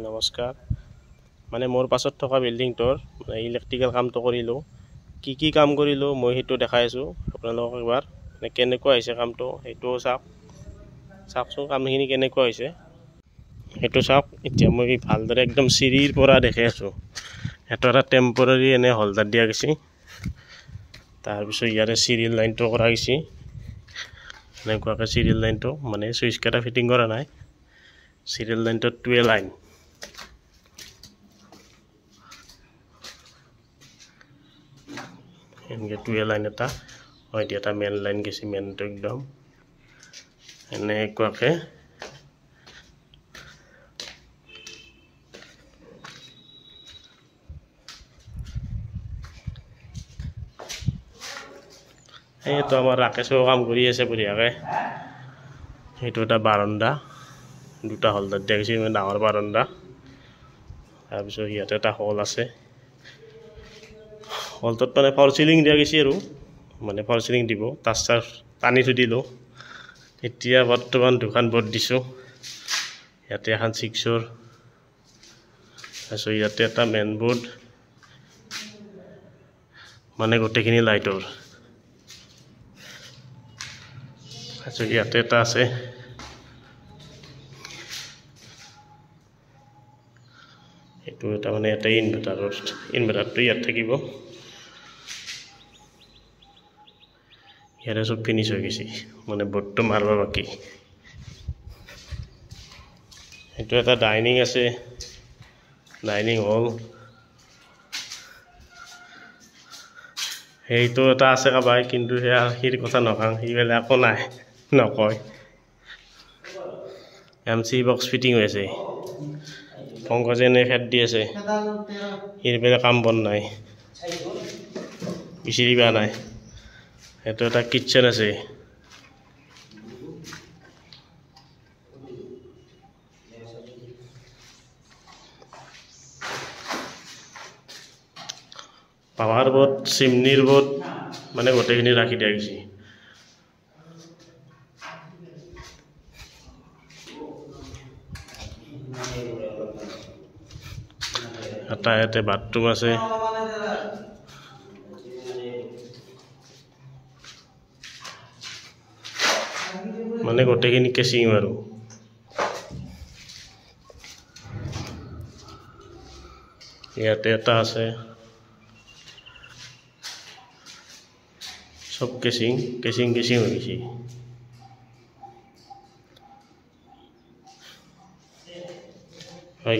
নমস্কাৰ মানে মোৰ পাছত থকা বিল্ডিংটোৰ ইলেক্ট্ৰিকেল কামটো কৰিলোঁ কি কাম কৰিলোঁ মই সেইটো দেখাই আছোঁ আপোনালোকক একবাৰ মানে কেনেকুৱা হৈছে কামটো সেইটো চাওকচোন কামখিনি কেনেকুৱা হৈছে সেইটো চাওক এতিয়া মই ভালদৰে একদম চিৰিৰ পৰা দেখাই আছোঁ এটা টেম্পৰাৰী এনে হোল্ডাৰ দিয়া গৈছে তাৰপিছত ইয়াৰে চিৰিয়েল লাইনটো কৰা গৈছে এনেকুৱাকৈ চিৰিয়েল লাইনটো মানে সুইচ কেইটা ফিটিং কৰা নাই চিৰিয়েল লাইনটো 12 লাইন এনেকৈ 12 লাইন এটা হয় এটা মেইন লাইন গৈছে মেইনটো একদম এনেকুৱাকৈ এইটো আমাৰ ৰাকেশও কাম কৰি আছে বঢ়িয়াকৈ এইটো এটা বাৰান্দা দুটা হোল্ডাৰ দিয়া গৈছে ডাঙৰ বাৰান্দা তাৰপিছত ইয়াতে এটা হল আছে হলটোত মানে ফল চিলিং দিয়া গৈছে আৰু মানে ফল চিলিং দিব তাৰ টানি থৈ দিলোঁ এতিয়া বৰ্তমান দুখন বৰ্ড দিছোঁ ইয়াতে এখন 6ৰ তাৰপিছত ইয়াতে এটা মেইন বৰ্ড মানে গোটেইখিনি লাইটৰ তাৰপিছত ইয়াতে এটা আছে এইটো এটা মানে এটা ইনভাৰ্টাৰটো ইয়াত থাকিব ইয়াৰে সব ফিনিশ হৈ গৈছে মানে বৰ্ডটো মাৰবা বাকী এইটো এটা ডাইনিং আছে ডাইনিং হল এইটো এটা আছে কাবাই কিন্তু সেয়া হিৰ কথা নকং হিবেলে একো নাই নকয় এমসি বক্স ফিটিং হৈছে পংকজেনে ফেট দি আছে হিৰবেলে কাম বন নাই বিচিৰিবা নাই এটা এটা কিচেন আছে পাৱাৰ বোৰ্ড চিমনিৰ বোৰ্ড মানে গোটেইখিনি ৰাখি দিয়া গৈছে এটা ইয়াতে বাথৰুম আছে মানে গোটেইখিনি কেচিং আৰু ইয়াতে এটা আছে সব কেচিং হৈ গৈছে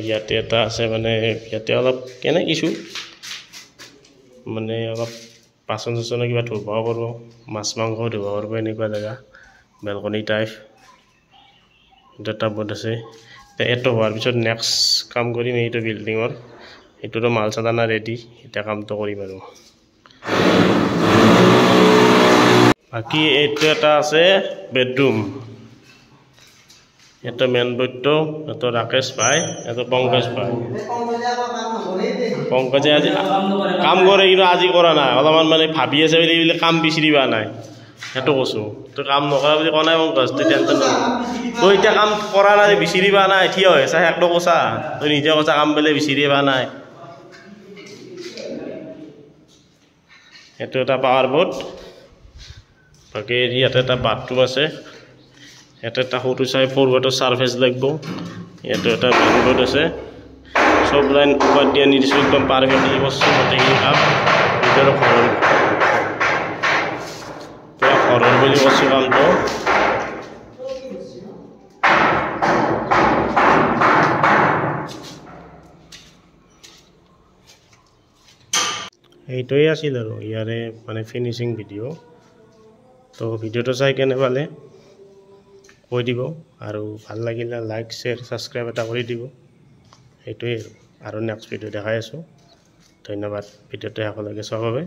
ইয়াতে এটা আছে মানে ইয়াতে অলপ কেনে কিছু মানে অলপ বাচন চাচন কিবা ধুব পাৰব মাছ মাংস ধুব পাৰব এনেকুৱা জায়গা বেলকনি টাইপ এটা বৰ্ড আছে এটো হোৱাৰ পিছত নেক্সট কাম কৰিম এইটো বিল্ডিঙৰ এইটোতো মাল চাদানা ৰেডি এটা কামটো কৰিম আৰু বাকি এইটো এটা আছে বেডৰুম এটা মেন বৰ্ডটো এটা ৰাকেশ ভাই এটা পংকজ ভাই পংকজে আজি কাম কৰে কিন্তু আজি কৰা নাই অলপমান মানে ভাবি আছে বুলি কাম বিচৰিবা নাই সেইটো কৈছো তো কাম নকৰা বুলি কোৱা নাই পংকজ তুই টেনচন তই এতিয়া কাম কৰা নাই বিচৰিবা নাই থিয় হৈ আছে একটো কৈছা তই নিজে কৈছা কাম বেলে বিচৰিবা নাই এইটো এটা পাৱাৰ বোৰ্ড বাকি ইয়াতে এটা বাথৰুম আছে এটা সৰু চাই ফৰৱাৰ্ডৰ সাৰফেস লাগব এটা এটা মেইন বোৰ্ড আছে সব লাইন উপৰ দিয়ে নিদিছো একদম পাৰফেক্টলি বস্তু গোটেইখিনি কাম ভিতৰৰ ঘৰৰ বুলি বস্তু কামটো এইটোই আছিল আৰু ইয়াৰে মানে ফিনিশিং ভিডিও তো ভিডিওটো চাই কেনে পালে কৈ দিব আৰু ভাল লাগিলে লাইক শেয়াৰ সাবস্ক্ৰাইব এটা কৰি দিব এইটোই আৰু নেক্সট ভিডিও দেখাই আছো ধন্যবাদ ভিডিওটো সকলোকে চাবৰ বাবে